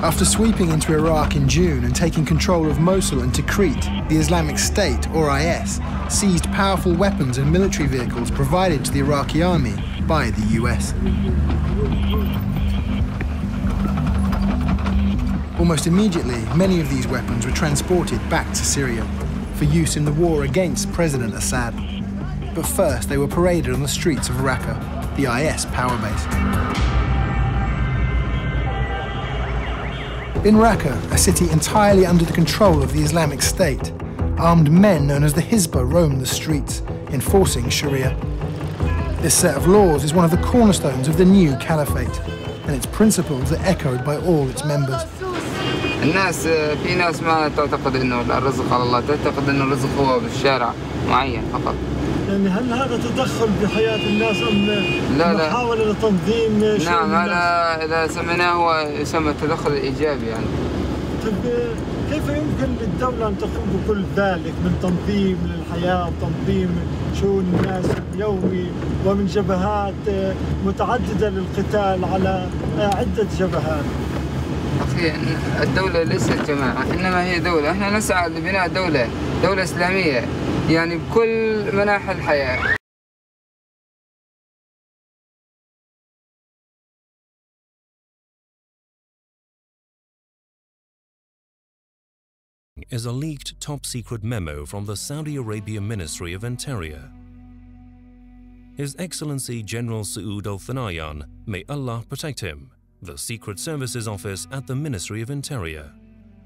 After sweeping into Iraq in June and taking control of Mosul and Tikrit, the Islamic State, or IS, seized powerful weapons and military vehicles provided to the Iraqi army by the US. Almost immediately, many of these weapons were transported back to Syria for use in the war against President Assad. But first, they were paraded on the streets of Raqqa, the IS power base. In Raqqa, a city entirely under the control of the Islamic State, armed men known as the Hizbah roam the streets, enforcing Sharia. This set of laws is one of the cornerstones of the new caliphate, and its principles are echoed by all its members. الناس في ناس ما تعتقد انه الرزق على الله، تعتقد انه الرزق هو بالشارع معين فقط. يعني هل هذا تدخل بحياة الناس أم محاولة لتنظيم شيء؟ نعم، هذا إذا سميناه هو يسمى التدخل الإيجابي يعني. طيب كيف يمكن للدولة أن تقوم بكل ذلك من تنظيم للحياة وتنظيم شؤون الناس اليومي ومن جبهات متعددة للقتال على عدة جبهات؟ أخي، الدولة ليست جماعة، إنما هي دولة. إحنا نسعى لبناء دولة إسلامية يعني بكل مناحي الحياة. Is a leaked top-secret memo from the Saudi Arabia Ministry of Interior. His Excellency General Saud Al-Thanayan, may Allah protect him, the Secret Services Office at the Ministry of Interior,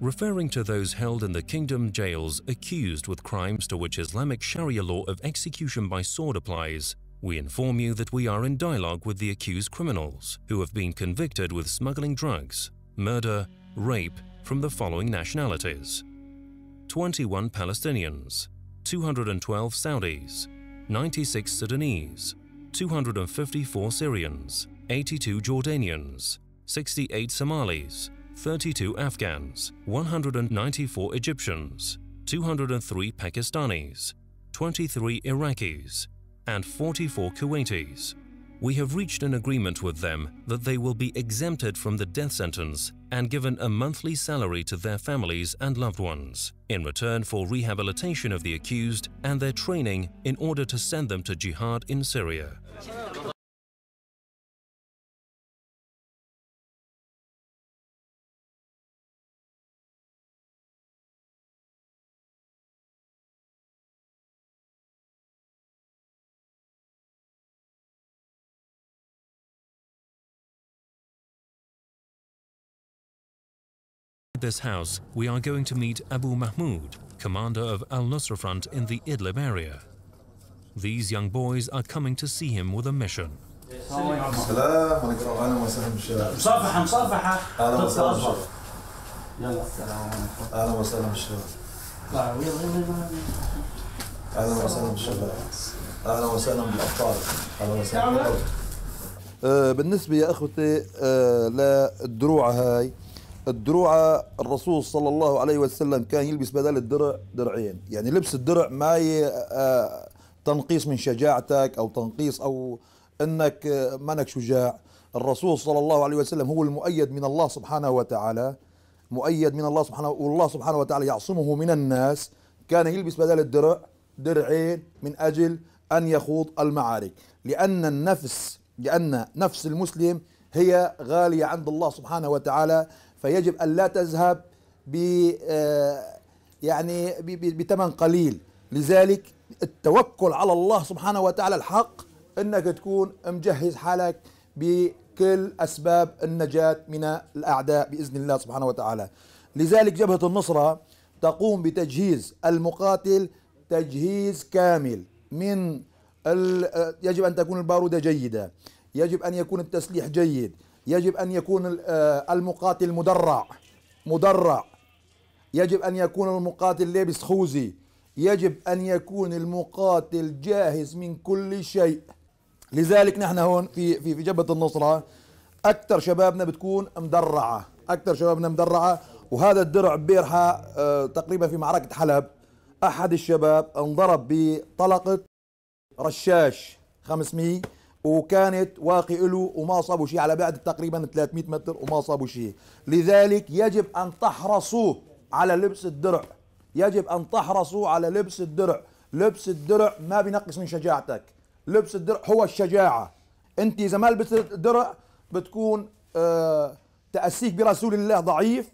referring to those held in the kingdom jails accused with crimes to which Islamic Sharia law of execution by sword applies, we inform you that we are in dialogue with the accused criminals who have been convicted with smuggling drugs, murder, rape from the following nationalities: 21 Palestinians, 212 Saudis, 96 Sudanese, 254 Syrians, 82 Jordanians, 68 Somalis, 32 Afghans, 194 Egyptians, 203 Pakistanis, 23 Iraqis, and 44 Kuwaitis. We have reached an agreement with them that they will be exempted from the death sentence and given a monthly salary to their families and loved ones in return for rehabilitation of the accused and their training in order to send them to jihad in Syria. At this house, we are going to meet Abu Mahmoud, commander of Al-Nusra Front in the Idlib area. These young boys are coming to see him with a mission. بالنسبة يا أخوتي للدروع هاي، الدروع الرسول صلى الله عليه وسلم كان يلبس بدل الدرع درعين، يعني لبس الدرع ما تنقيص من شجاعتك أو تنقيص أو أنك منك شجاع. الرسول صلى الله عليه وسلم هو المؤيد من الله سبحانه وتعالى، مؤيد من الله سبحانه، والله سبحانه وتعالى يعصمه من الناس. كان يلبس بدل الدرع درعين من أجل أن يخوض المعارك، لأن نفس المسلم هي غالية عند الله سبحانه وتعالى، فيجب أن لا تذهب يعني بثمن قليل. لذلك التوكل على الله سبحانه وتعالى الحق أنك تكون مجهز حالك بكل أسباب النجاة من الأعداء بإذن الله سبحانه وتعالى. لذلك جبهة النصرة تقوم بتجهيز المقاتل تجهيز كامل، من يجب أن تكون البارودة جيدة، يجب أن يكون التسليح جيد، يجب أن يكون المقاتل مدرع، يجب أن يكون المقاتل لابس خوذي، يجب أن يكون المقاتل جاهز من كل شيء. لذلك نحن هون في جبهة النصرة أكثر شبابنا بتكون مدرعة، وهذا الدرع بيرحى تقريبا في معركة حلب أحد الشباب انضرب بطلقة رشاش 500 وكانت واقي له وما صابوا شيء على بعد تقريبا 300 متر وما صابوا شيء. لذلك يجب أن تحرصوا على لبس الدرع، يجب أن تحرصوا على لبس الدرع. لبس الدرع ما بينقص من شجاعتك، لبس الدرع هو الشجاعة. أنت إذا ما لبست الدرع بتكون تأسيك برسول الله ضعيف،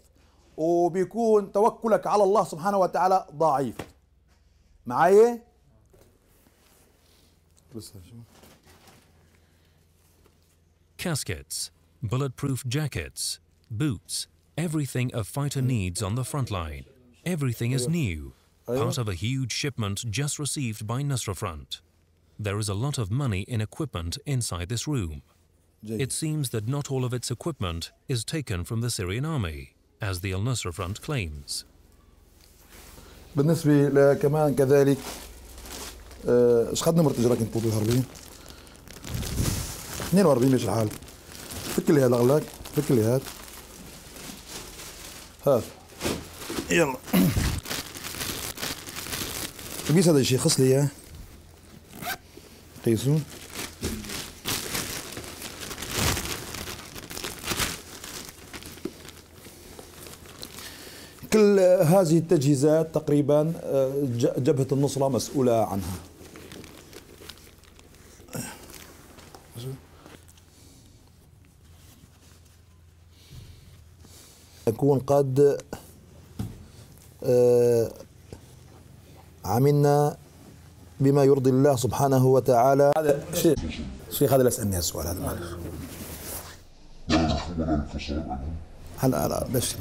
وبيكون توكلك على الله سبحانه وتعالى ضعيف. معايا؟ Caskets, bulletproof jackets, boots, everything a fighter needs on the front line. Everything is new, part of a huge shipment just received by Nusra Front. There is a lot of money in equipment inside this room. It seems that not all of its equipment is taken from the Syrian army, as the Al-Nusra Front claims. بالنسبة كمان كذلك ايش خدنا مرتجرك انت طول الهربين 42 ماشي الحال. فك لي هذا اغلاك، فك لي هذا يلا قيس هذا الشيء، خص لي اياه قيسوا. كل هذه التجهيزات تقريبا جبهة النصرة مسؤولة عنها. نكون قد عملنا بما يرضي الله سبحانه وتعالى. هذا شيخ هذا لا اسألني السؤال هذا معلش. هلا بس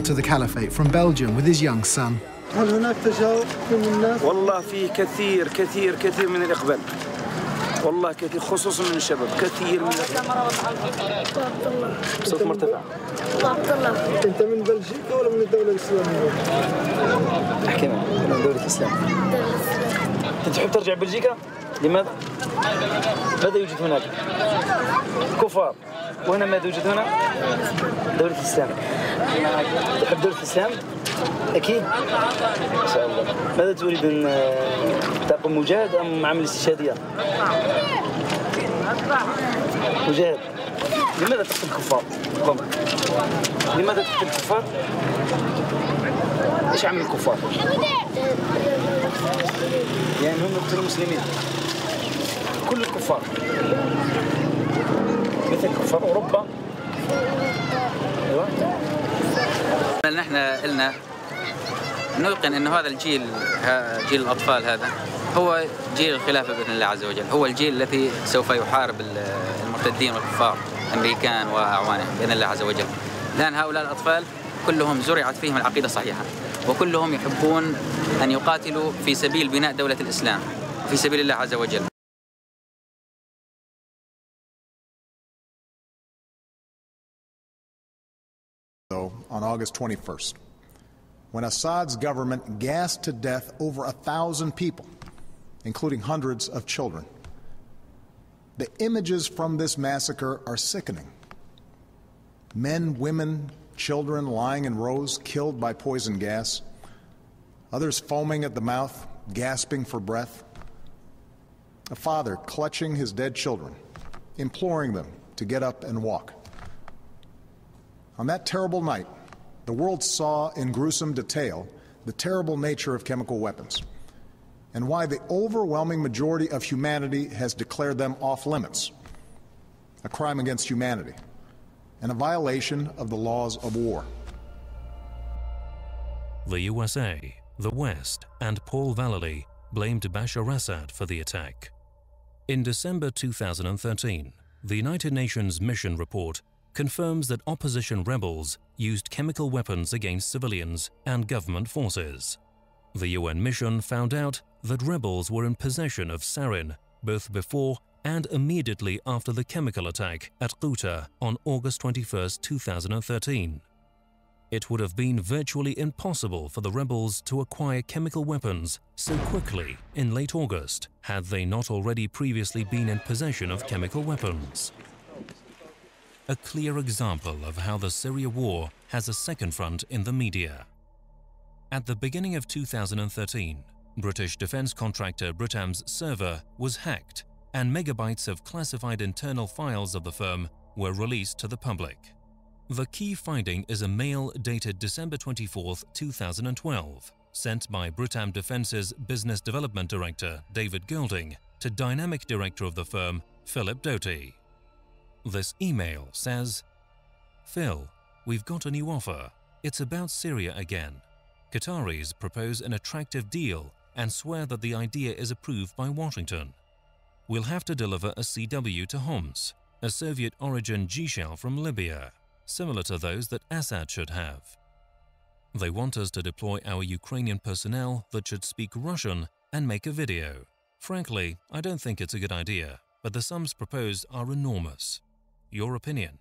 to the caliphate from Belgium with his young son. هل هناك تجاوب من الناس؟ والله في كثير كثير كثير من الإقبال، والله كثير خصوصا من الشباب، كثير من صوت مرتفع. أنت من بلجيكا ولا من الدولة الإسلامية؟ أحكي من دولة الإسلام. أنت تحب ترجع بلجيكا؟ لماذا؟ ماذا يوجد هناك؟ كفار، وهنا ماذا يوجد هنا؟ دولة الإسلام. تحب دولة الإسلام؟ أكيد إن شاء الله. ماذا تريد أن تقوم مجاهد أم عمل استشهادية؟ مجاهد. لماذا تقتل الكفار؟ قم. لماذا تقتل الكفار؟ إيش عمل الكفار؟ يعني هم يقتلوا المسلمين. كل الكفار مثل كفار أوروبا. أيوة. نحن قلنا نوقن أن هذا الجيل، جيل الأطفال هذا هو جيل الخلافة بإذن الله عز وجل، هو الجيل الذي سوف يحارب المرتدين والكفار الأمريكان وأعوانهم بإذن الله عز وجل. لأن هؤلاء الأطفال كلهم زرعت فيهم العقيدة الصحيحة، وكلهم يحبون أن يقاتلوا في سبيل بناء دولة الإسلام في سبيل الله عز وجل. On August 21st, when Assad's government gassed to death over 1,000 people, including hundreds of children. The images from this massacre are sickening. Men, women, children lying in rows, killed by poison gas, others foaming at the mouth, gasping for breath. A father clutching his dead children, imploring them to get up and walk. On that terrible night, the world saw in gruesome detail the terrible nature of chemical weapons and why the overwhelming majority of humanity has declared them off limits, a crime against humanity, and a violation of the laws of war. The USA, the West, and Paul Vallely blamed Bashar al-Assad for the attack. In December 2013, the United Nations mission report confirms that opposition rebels used chemical weapons against civilians and government forces. The UN mission found out that rebels were in possession of sarin both before and immediately after the chemical attack at Qatar on August 21, 2013. It would have been virtually impossible for the rebels to acquire chemical weapons so quickly in late August had they not already previously been in possession of chemical weapons. a clear example of how the Syria war has a second front in the media. At the beginning of 2013, British defense contractor Britam's server was hacked and megabytes of classified internal files of the firm were released to the public. The key finding is a mail dated December 24, 2012, sent by Britam Defence's Business Development Director David Golding to Dynamic Director of the firm Philip Doty. This email says, "Phil, we've got a new offer. It's about Syria again. Qataris propose an attractive deal and swear that the idea is approved by Washington. We'll have to deliver a CW to Homs, a Soviet-origin G-shell from Libya, similar to those that Assad should have. They want us to deploy our Ukrainian personnel that should speak Russian and make a video. Frankly, I don't think it's a good idea, but the sums proposed are enormous. Your opinion?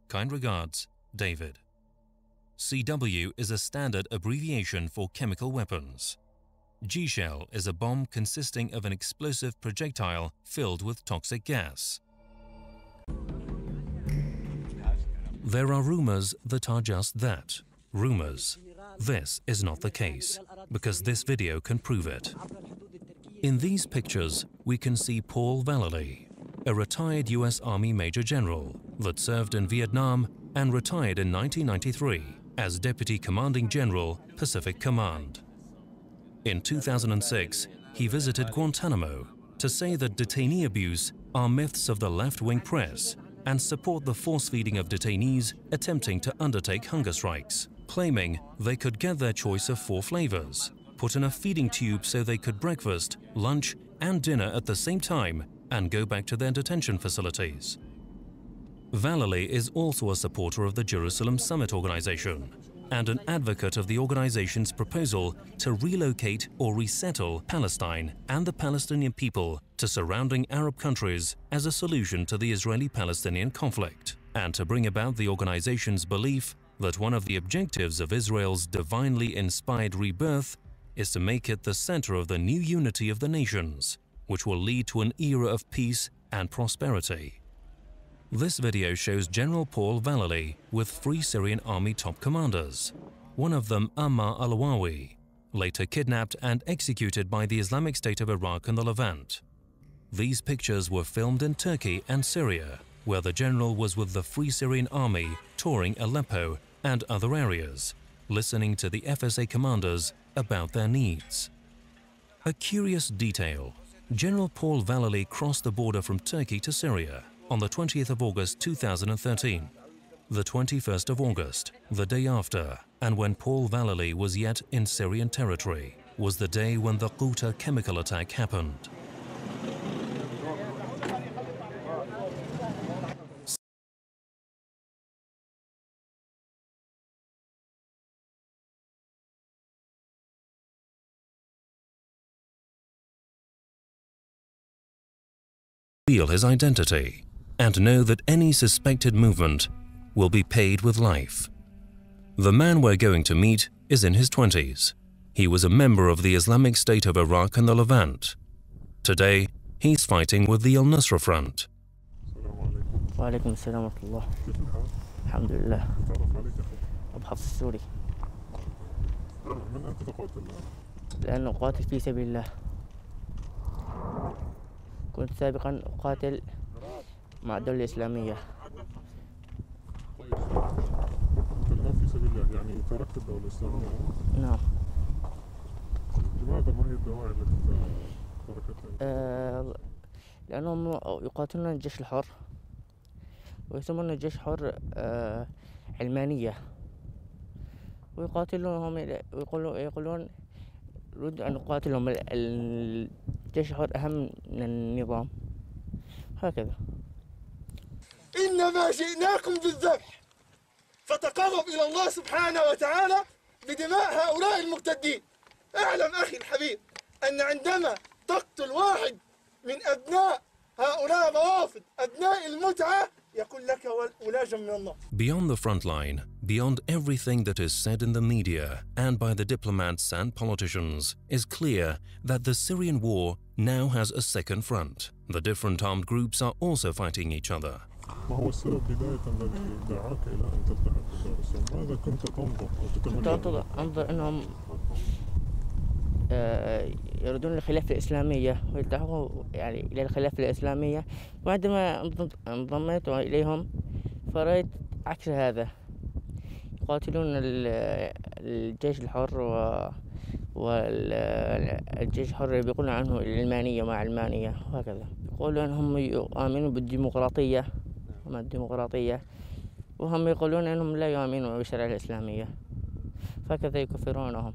Kind regards, David." CW is a standard abbreviation for chemical weapons. G-shell is a bomb consisting of an explosive projectile filled with toxic gas. There are rumors that are just that, rumors. This is not the case, because this video can prove it. In these pictures, we can see Paul Vallely, a retired US Army Major General that served in Vietnam and retired in 1993 as Deputy Commanding General, Pacific Command. In 2006, he visited Guantanamo to say that detainee abuse are myths of the left-wing press and support the force-feeding of detainees attempting to undertake hunger strikes, claiming they could get their choice of 4 flavors, put in a feeding tube so they could breakfast, lunch, and dinner at the same time and go back to their detention facilities. Vallely is also a supporter of the Jerusalem Summit Organization and an advocate of the organization's proposal to relocate or resettle Palestine and the Palestinian people to surrounding Arab countries as a solution to the Israeli-Palestinian conflict, and to bring about the organization's belief that one of the objectives of Israel's divinely inspired rebirth is to make it the center of the new unity of the nations, which will lead to an era of peace and prosperity. This video shows General Paul Vallely with 3 Syrian army top commanders, one of them Ammar al-Awawi, later kidnapped and executed by the Islamic State of Iraq and the Levant. These pictures were filmed in Turkey and Syria, where the general was with the Free Syrian Army touring Aleppo and other areas, listening to the FSA commanders about their needs. A curious detail: General Paul Vallely crossed the border from Turkey to Syria on the 20th of August 2013. The 21st of August, the day after, and when Paul Vallely was yet in Syrian territory, was the day when the Ghouta chemical attack happened. Reveal his identity and know that any suspected movement will be paid with life. The man we're going to meet is in his 20s. He was a member of the Islamic State of Iraq and the Levant. Today, he's fighting with the Al-Nusra Front. وعليكم السلام ورحمة الله. الحمد لله. أبو حفص السوري. من أنت تقاتل؟ لأنه قاتل في سبيل الله. كنت سابقا أقاتل مع الدولة الإسلامية. كنت الآن في سبيل الله، يعني تركت الدولة الإسلامية. نعم. لماذا؟ ما هي الدواعي التي تركتها؟ لأنهم يقاتلون الجيش الحر ويسمون الجيش الحر علمانية، ويقاتلونهم يقولون نريد أن نقاتلهم، الجيش الحر أهم من النظام، هكذا. إنما جئناكم بالذبح فتقرب إلى الله سبحانه وتعالى بدماء هؤلاء المرتدين. اعلم أخي الحبيب أن عندما تقتل واحد من أبناء هؤلاء الروافض أبناء المتعة يقول لك ولاجا من الله. Beyond the front line, beyond everything that is said in the media and by the diplomats and politicians, is clear that the Syrian war now has a second front. The different armed groups are also fighting each other. ما هو السبب بداية الذي دعاك إلى أن تلتحق بدار السلام؟ ماذا كنت تنظر أو تتمنى؟ أنظر أنهم يريدون الخلافة الإسلامية ويلتحقوا يعني إلى الخلافة الإسلامية. وعندما انضميت إليهم فرأيت عكس هذا، يقاتلون الجيش الحر والجيش الحر يقولون عنه العلمانية مع علمانية وهكذا. يقولون أنهم يؤمنون بالديمقراطية مع الديمقراطية، وهم يقولون أنهم لا يؤمنون بالشريعة الإسلامية، فهكذا يكفرونهم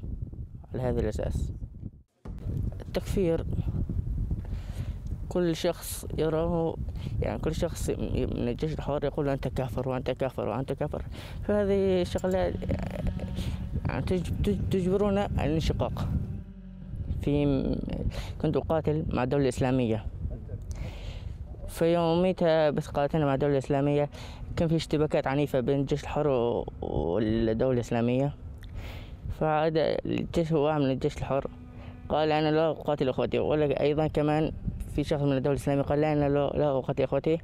على هذا الأساس. التكفير كل شخص يراه، يعني كل شخص من الجيش الحر يقول أنت كافر وأنت كافر وأنت كافر، فهذه شغلة يعني تجبرنا على الانشقاق. كنت أقاتل مع الدولة الإسلامية، في يوميتها بس قاتلنا مع الدولة الإسلامية كان في اشتباكات عنيفة بين الجيش الحر والدولة الإسلامية، فعاد الجيش هو من الجيش الحر قال أنا لا أقاتل أخوتي، ولا أيضا كمان في شخص من الدولة الإسلامية قال لا أنا لا أقاتل أخوتي،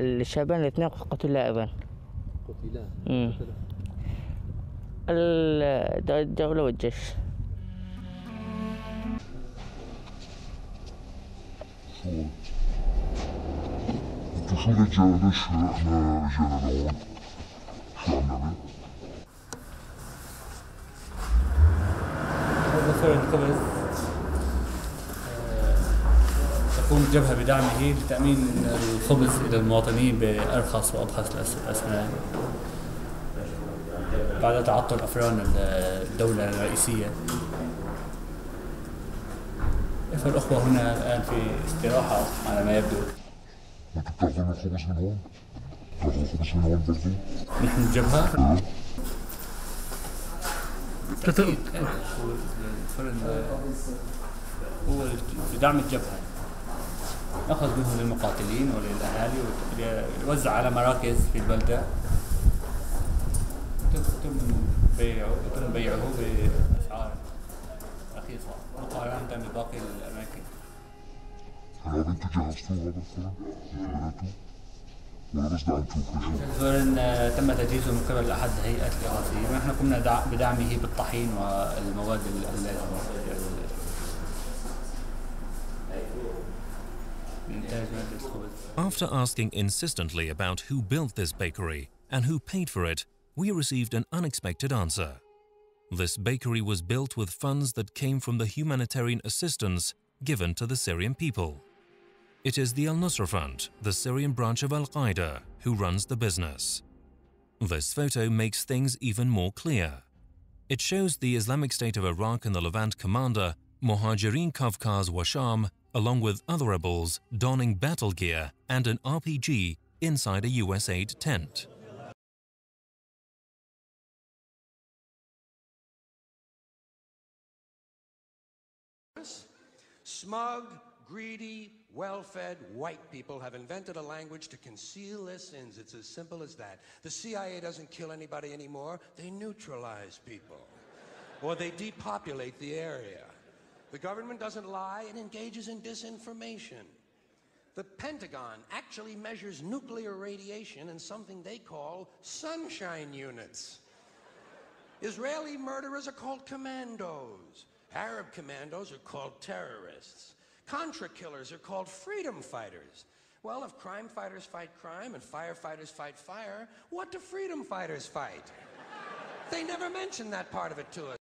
الشابان الاثنين قتلا أيضا. الدولة والجيش. انتو شو رجالة؟ ليش احنا رجالة لهون؟ شو عم نعمل؟ أوفر الخبز تقوم الجبهة بدعمه لتأمين الخبز إلى المواطنين بأرخص وأبخس الأسعار بعد تعطل أفران الدولة الرئيسية. فالأخوة هنا الآن في استراحة على ما يبدو. انتو بتاخذون الخبز من هون؟ بتاخذوا الخبز من هون برضو؟ نحن الجبهة؟ الفرن هو بدعم الجبهة، أخذ منه للمقاتلين وللأهالي ويوزع على مراكز في البلدة، يتم بيعه بأسعار رخيصة مقارنة بباقي الأماكن. هل انتو جهزتوا هذا الفرن؟ انتو بنيتوه؟ ولا بس دعمتوه كل شيء؟ الفرن تم تجهيزه من قبل أحد هيئات الإغاثية، ونحن قمنا بدعمه بالطحين والمواد اللازمة. After asking insistently about who built this bakery and who paid for it, we received an unexpected answer. This bakery was built with funds that came from the humanitarian assistance given to the Syrian people. It is the Al-Nusra Front, the Syrian branch of Al-Qaeda, who runs the business. This photo makes things even more clear. It shows the Islamic State of Iraq and the Levant commander, Muhajirin Kavkaz Washam, along with other rebels donning battle gear and an RPG inside a USAID tent. Smug, greedy, well-fed white people have invented a language to conceal their sins. It's as simple as that. The CIA doesn't kill anybody anymore. They neutralize people. Or they depopulate the area. The government doesn't lie, it engages in disinformation. The Pentagon actually measures nuclear radiation in something they call sunshine units. Israeli murderers are called commandos. Arab commandos are called terrorists. Contra killers are called freedom fighters. Well, if crime fighters fight crime and firefighters fight fire, what do freedom fighters fight? They never mention that part of it to us.